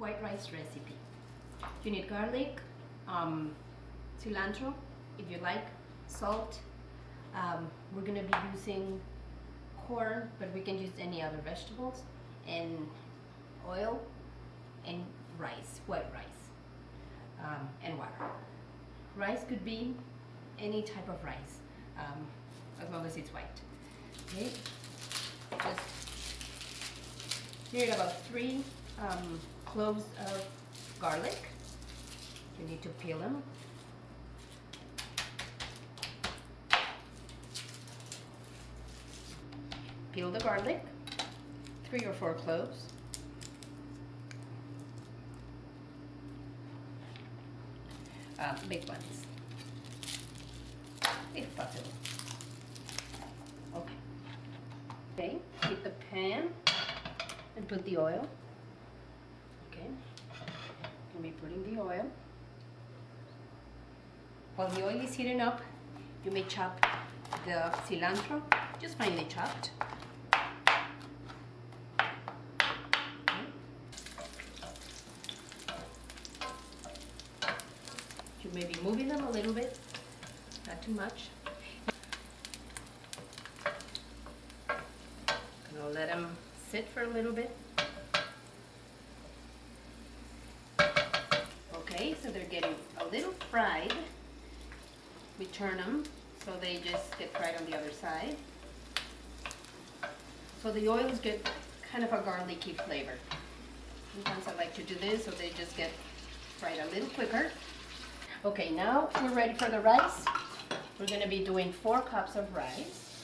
white rice recipe. You need garlic, cilantro, if you like, salt. We're gonna be using corn, but we can use any other vegetables, and oil, and rice, white rice, and water. Rice could be any type of rice, as long as it's white. Okay, just need about 3 cloves of garlic. You need to peel them. Peel the garlic, 3 or 4 cloves. Big ones, if possible. Okay, heat the pan and put the oil. Okay, I'm be putting the oil. While the oil is heating up, you may chop the cilantro, just finely chopped. You may be moving them a little bit, not too much. And I'll let them sit for a little bit. Okay, so they're getting a little fried. We turn them so they just get fried on the other side. So the oils get kind of a garlicky flavor. Sometimes I like to do this so they just get fried a little quicker. Okay, now we're ready for the rice. We're going to be doing 4 cups of rice.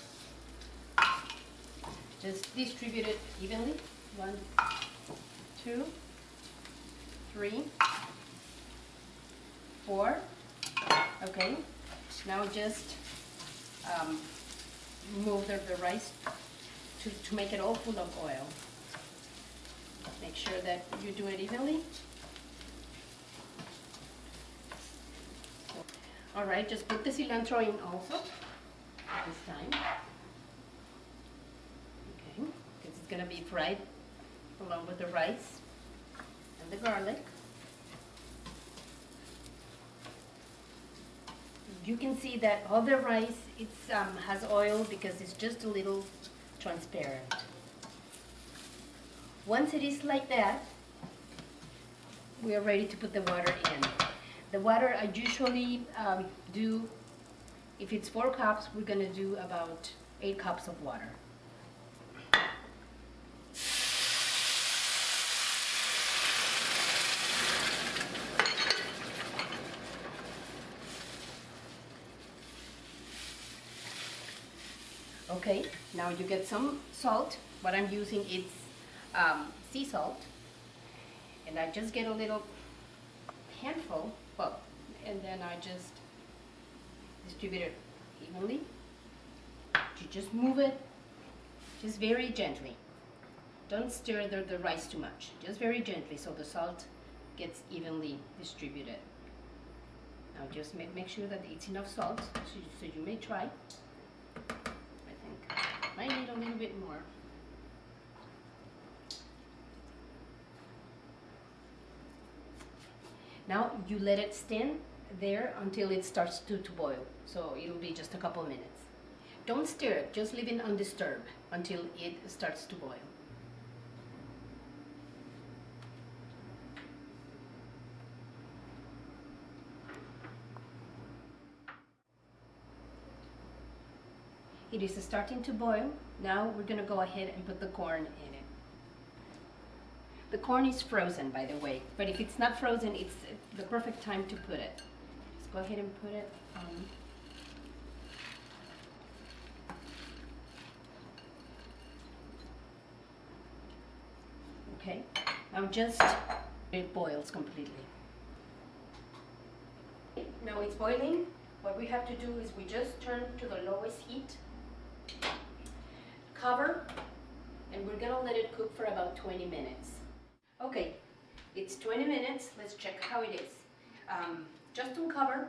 Just distribute it evenly. 1, 2, 3, 4. Okay, now just move the rice to make it all full of oil. Make sure that you do it evenly. All right, just put the cilantro in also at this time. Okay, because it's gonna be fried along with the rice and the garlic. You can see that all the rice has oil because it's just a little transparent. Once it is like that, we are ready to put the water in. The water I usually do, if it's 4 cups, we're going to do about 8 cups of water. Okay, now you get some salt. What I'm using is sea salt, and I just get a little handful, and then I just distribute it evenly. You just move it, just very gently. Don't stir the rice too much, just very gently so the salt gets evenly distributed. Now just make sure that it's enough salt, so you may try. I think I might need a little bit more. Now you let it stand there until it starts to boil. So it'll be just a couple minutes. Don't stir it, just leave it undisturbed until it starts to boil. It is starting to boil. Now we're going to go ahead and put the corn in it. The corn is frozen, by the way, but if it's not frozen, it's the perfect time to put it. Just go ahead and put it on. Okay, now just it boils completely. Now it's boiling. What we have to do is we just turn to the lowest heat, cover, and we're gonna let it cook for about 20 minutes. Okay, it's 20 minutes. Let's check how it is. Just uncover.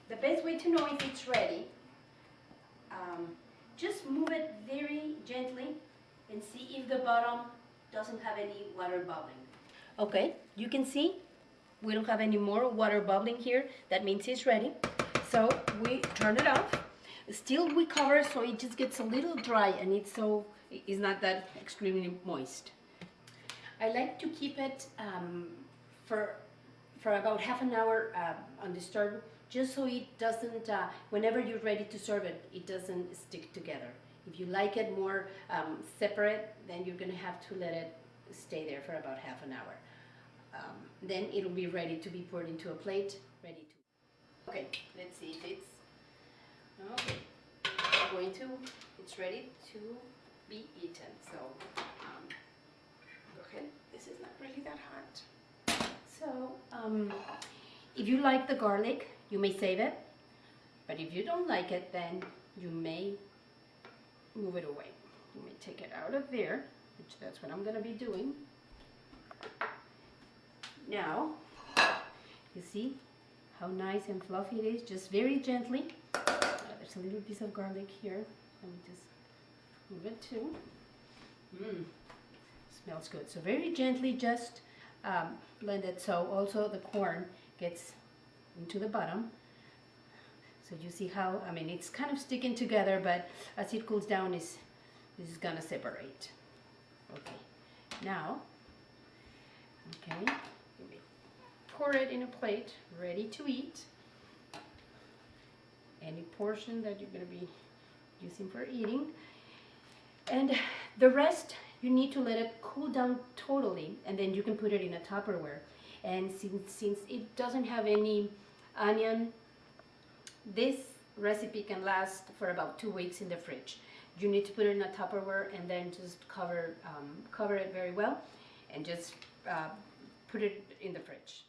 The best way to know if it's ready, just move it very gently and see if the bottom doesn't have any water bubbling. Okay, you can see we don't have any more water bubbling here. That means it's ready. So we turn it off. Still we cover so it just gets a little dry and it's not that extremely moist. I like to keep it for about half an hour on the stove, just so it doesn't, whenever you're ready to serve it, it doesn't stick together. If you like it more separate, then you're gonna have to let it stay there for about half an hour. Then it'll be ready to be poured into a plate, ready to. Okay, let's see if it's, okay, it's ready to be eaten. So, go ahead, this is not really that hot. So, if you like the garlic, you may save it, but if you don't like it, then you may move it away. You may take it out of there, which that's what I'm gonna be doing. Now, you see how nice and fluffy it is, just very gently. There's a little piece of garlic here. Let me just move it too. Smells good. So very gently just blend it so also the corn gets into the bottom. So you see how, I mean, it's kind of sticking together, but as it cools down, this is gonna separate. Okay, now, okay, pour it in a plate, ready to eat. Any portion that you're going to be using for eating. And the rest, you need to let it cool down totally, and then you can put it in a Tupperware. And since it doesn't have any onion, this recipe can last for about 2 weeks in the fridge. You need to put it in a Tupperware and then just cover it very well, and just put it in the fridge.